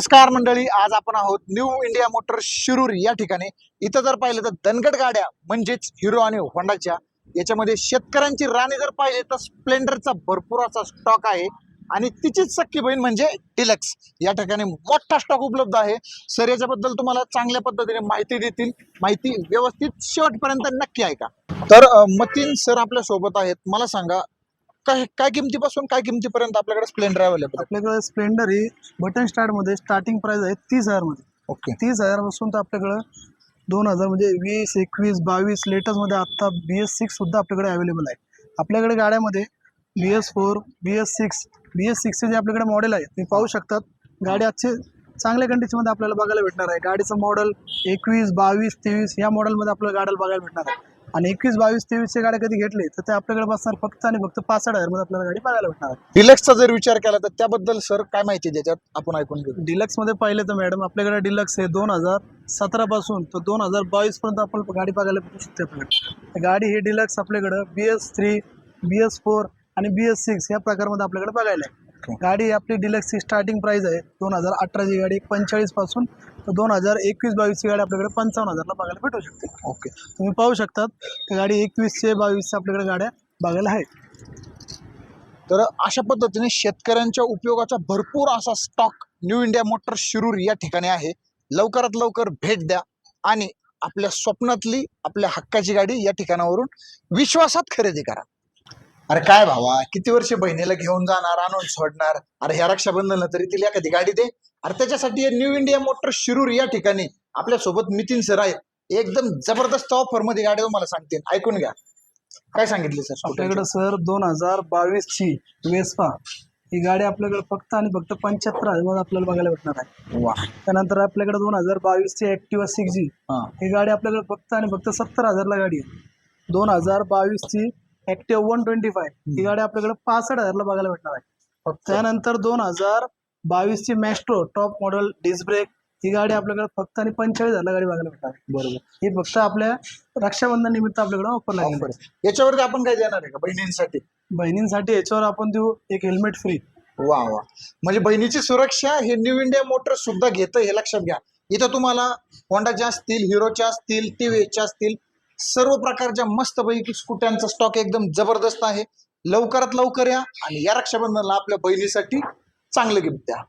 नमस्कार मंडळी, आज आपण आहोत न्यू इंडिया मोटर्स शिरूर या ठिकाणी. इथं जर पाहिलं तर दणकट गाड्या म्हणजेच हिरो आणि होंडाच्या याच्यामध्ये शेतकऱ्यांची राणी जर पाहिली तर स्प्लेंडरचा भरपूर असा स्टॉक आहे आणि तिचीच सख्खी बहीण म्हणजे डिलक्स. या ठिकाणी मोठा स्टॉक उपलब्ध आहे. सर याच्याबद्दल तुम्हाला चांगल्या पद्धतीने माहिती देतील. माहिती व्यवस्थित शेवटपर्यंत नक्की ऐका. तर मतीन सर आपल्या सोबत आहेत. मला सांगा, काय काय किमतीपासून काय किमतीपर्यंत आपल्याकडे स्प्लेंडर अवेलेबल आहे? आपल्याकडे स्प्लेंडर ही बटन स्टार्ट मध्ये स्टार्टिंग प्राइस आहे 30,000 मध्ये. ओके. 30,000 पासून तर आपल्याकडे 2,000 म्हणजे 20, 21, 22 लेटेस्ट मध्ये आता BS6 सुद्धा आपल्याकडे अवेलेबल आहे. आपल्याकडे गाड्यामध्ये BS4, BS6, BS6 जे आपल्याकडे मॉडेल आहे तुम्ही पाहू शकतात. गाडी आजचे चांगल्या कंडिशन मध्ये आपल्याला बघायला भेटणार आहे. गाडीचं मॉडेल 21, 22, 23 या मॉडेलमध्ये आपल्याला गाड्याला बघायला भेटणार आहे. आणि 21, 22, 23 गाड्या कधी घेतले तर ते आपल्याकडे बसणार फक्त आणि फक्त 65,000 मध्ये आपल्याला गाडी बघायला भेटणार आहे. डिलक्सचा जर विचार केला तर त्याबद्दल सर काय माहिती त्याच्यात आपण ऐकून घेऊ. डिलक्स मध्ये पाहिले तर मॅडम आपल्याकडे डिलक्स हे 2017 पासून तर 2022 पर्यंत आपण गाडी बघायला भेटू शकते. आपल्याकडे गाडी ही डिलक्स आपल्याकडे BS3, BS4 आणि BS6 या प्रकारमध्ये आपल्याकडे बघायला आहे. गाडी आपली डिलक्सची स्टार्टिंग प्राइस आहे 2018ची गाडी 45 पासून तर 2021-22 ची गाडी आपल्याकडे 55,000ला बघायला भेटू शकते. ओके. तुम्ही पाहू शकतात गाडी 21 22 आपल्याकडे गाड्या बघायला आहेत. तर अशा पद्धतीने शेतकऱ्यांच्या उपयोगाचा भरपूर असा stock new India Motors Shirur या ठिकाणी आहे. लवकरात लवकर भेट द्या आणि आपल्या स्वप्नातली आपल्या हक्काची गाडी या ठिकाणावरून विश्वासात खरेदी करा. अरे काय भावा, किती वर्ष बहिणीला घेऊन जाणार, आणून सोडणार. अरे ह्या रक्षाबंधनला तरी तिला एखादी गाडी दे. अरे त्याच्यासाठी न्यू इंडिया मोटर्स शिरूर या ठिकाणी आपल्या सोबत नितीन सर आहेत. एकदम जबरदस्त ऑफर मध्ये गाडी तुम्हाला सांगतील, ऐकून घ्या. काय सांगितले सर? आपल्याकडे सर 2022 ची वेस्पा ही गाडी आपल्याकडे फक्त आणि फक्त 75,000 मध्ये आपल्याला बघायला भेटणार आहे. वा. त्यानंतर आपल्याकडे 2022 ची ऍक्टिवा 6G ही गाडी आपल्याकडे फक्त आणि फक्त 70,000 ला गाडी आहे. 2022 ची ऍक्टिवा 125 ही गाडी आपल्याकडे 65,000 ला बघायला भेटणार आहे. त्यानंतर 2022 ची मॅस्ट्रो टॉप मॉडेल डिस्क ब्रेक ही गाडी आपल्याकडे फक्त आणि 45,000 ला गाडी बघायला भेटणार आहे. बरोबर. ही फक्त आपल्या रक्षाबंधन निमित्त आपल्याकडे ऑफर लागली आहे. याच्यावरती आपण काय देणार आहे का बहिणींसाठी? बहिणींसाठी याच्यावर आपण देऊ एक हेल्मेट फ्री. वा वा. म्हणजे बहिणीची सुरक्षा हे न्यू इंडिया मोटर्स सुद्धा घेतं, हे लक्षात घ्या. इथं तुम्हाला होंडाच्या असतील, हिरोच्या असतील, TVSच्या असतील, सर्व प्रकारच्या मस्तपैकी स्कूट्यांचा स्टॉक एकदम जबरदस्त आहे. लवकरात लवकर या आणि या रक्षाबंधनाला आपल्या बहिणीसाठी चांगलं गिफ्ट द्या.